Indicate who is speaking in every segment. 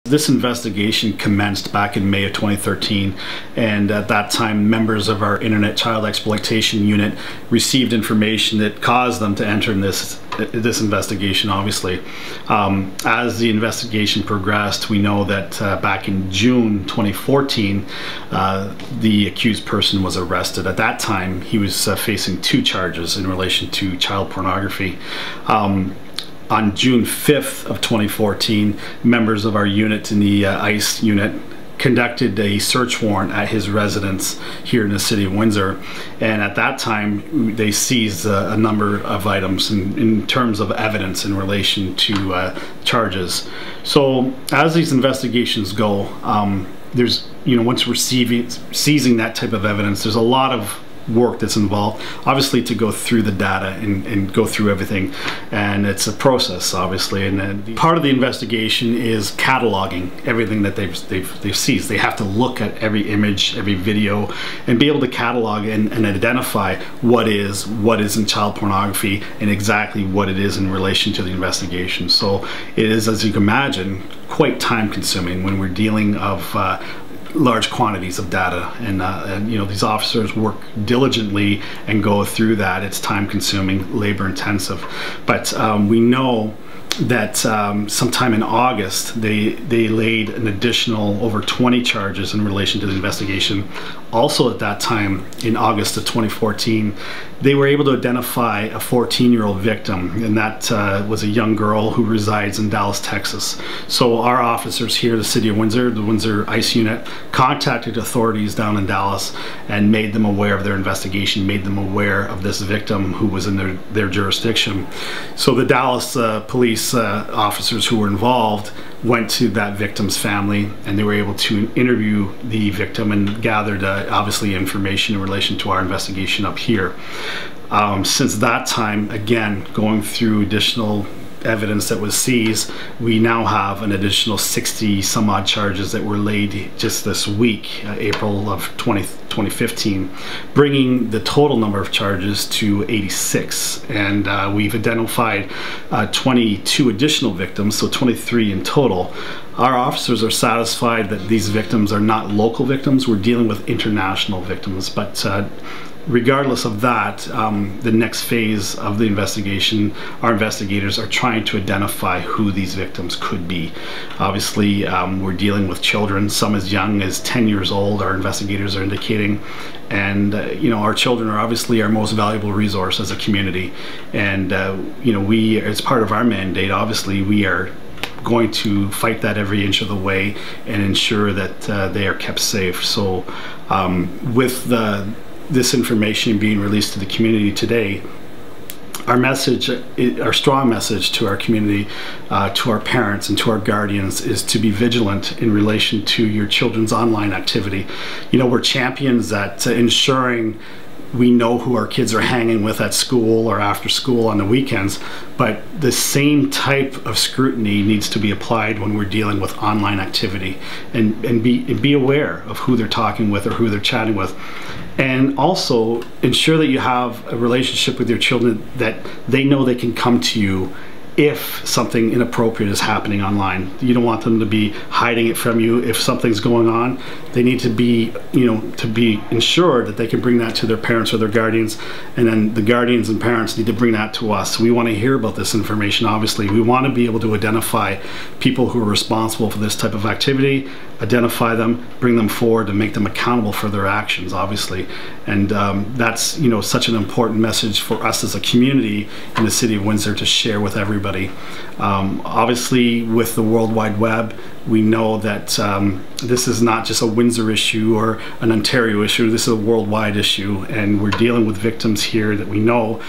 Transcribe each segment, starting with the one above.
Speaker 1: This investigation commenced back in May of 2013, and at that time members of our Internet Child Exploitation Unit received information that caused them to enter in this investigation, obviously. As the investigation progressed, we know that back in June 2014, the accused person was arrested. At that time, he was facing 2 charges in relation to child pornography. On June 5th of 2014, members of our unit in the ICE unit conducted a search warrant at his residence here in the city of Windsor, and at that time they seized a number of items in terms of evidence in relation to charges. So as these investigations go, there's, once we're seizing that type of evidence, there's a lot of work that's involved, obviously, to go through the data and go through everything, and it's a process, obviously. And then part of the investigation is cataloging everything that they've seized. They have to look at every image, every video, and be able to catalog and identify what is in child pornography and exactly what it is in relation to the investigation. So it is, as you can imagine, quite time consuming when we're dealing of large quantities of data, and these officers work diligently and go through that. It's time consuming, labor intensive, but we know that sometime in August they laid an additional over 20 charges in relation to the investigation. Also at that time, in August of 2014, they were able to identify a 14-year-old victim, and that was a young girl who resides in Dallas, Texas. So our officers here, the city of Windsor, the Windsor ICE unit, contacted authorities down in Dallas and made them aware of their investigation, made them aware of this victim who was in their jurisdiction. So the Dallas police officers who were involved went to that victim's family, and they were able to interview the victim and gathered obviously information in relation to our investigation up here. Since that time, again, going through additional evidence that was seized, we now have an additional 60 some odd charges that were laid just this week, April of 2015, bringing the total number of charges to 86, and we've identified 22 additional victims, so 23 in total. Our officers are satisfied that these victims are not local victims. We're dealing with international victims, but regardless of that, the next phase of the investigation, our investigators are trying to identify who these victims could be. Obviously, we're dealing with children, some as young as 10 years old, our investigators are indicating. And our children are obviously our most valuable resource as a community. And we, as part of our mandate, obviously we are going to fight that every inch of the way and ensure that they are kept safe. So with this information being released to the community today, our message, our strong message to our community, to our parents and to our guardians, is to be vigilant in relation to your children's online activity. We're champions at ensuring we know who our kids are hanging with at school or after school on the weekends, but the same type of scrutiny needs to be applied when we're dealing with online activity, and be aware of who they're talking with or who they're chatting with. And also ensure that you have a relationship with your children that they know they can come to you if something inappropriate is happening online. You don't want them to be hiding it from you. If something's going on, they need to be, to be ensured that they can bring that to their parents or their guardians, and then the guardians and parents need to bring that to us. We want to hear about this information, obviously. We want to be able to identify people who are responsible for this type of activity, identify them, bring them forward, and make them accountable for their actions, obviously. And that's such an important message for us as a community in the city of Windsor to share with everybody. Obviously, with the World Wide Web, we know that this is not just a Windsor issue or an Ontario issue. This is a worldwide issue, and we're dealing with victims here that we know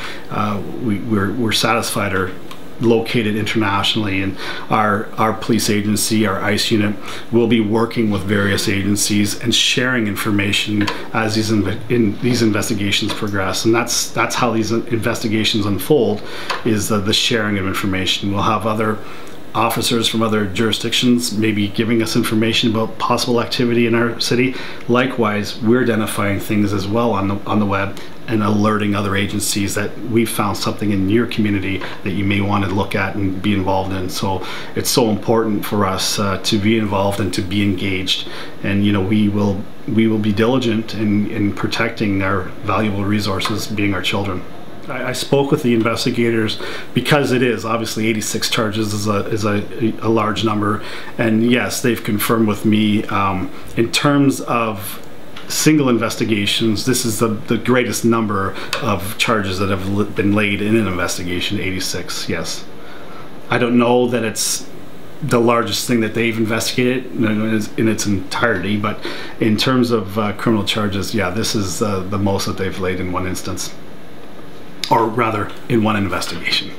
Speaker 1: we're satisfied are located internationally, and our police agency, our ICE unit, will be working with various agencies and sharing information as these investigations progress. And that's how these investigations unfold, is the sharing of information. We'll have other officers from other jurisdictions maybe giving us information about possible activity in our city. Likewise, we're identifying things as well on the web and alerting other agencies that we've found something in your community that you may want to look at and be involved in. So it's so important for us to be involved and to be engaged. And you know, we will be diligent in protecting our valuable resources, being our children. I spoke with the investigators because it is obviously 86 charges is a large number, and yes, they've confirmed with me in terms of single investigations, this is the greatest number of charges that have been laid in an investigation. 86, yes. I don't know that it's the largest thing that they've investigated in its entirety, but in terms of criminal charges, yeah, this is the most that they've laid in one instance, or rather in one investigation.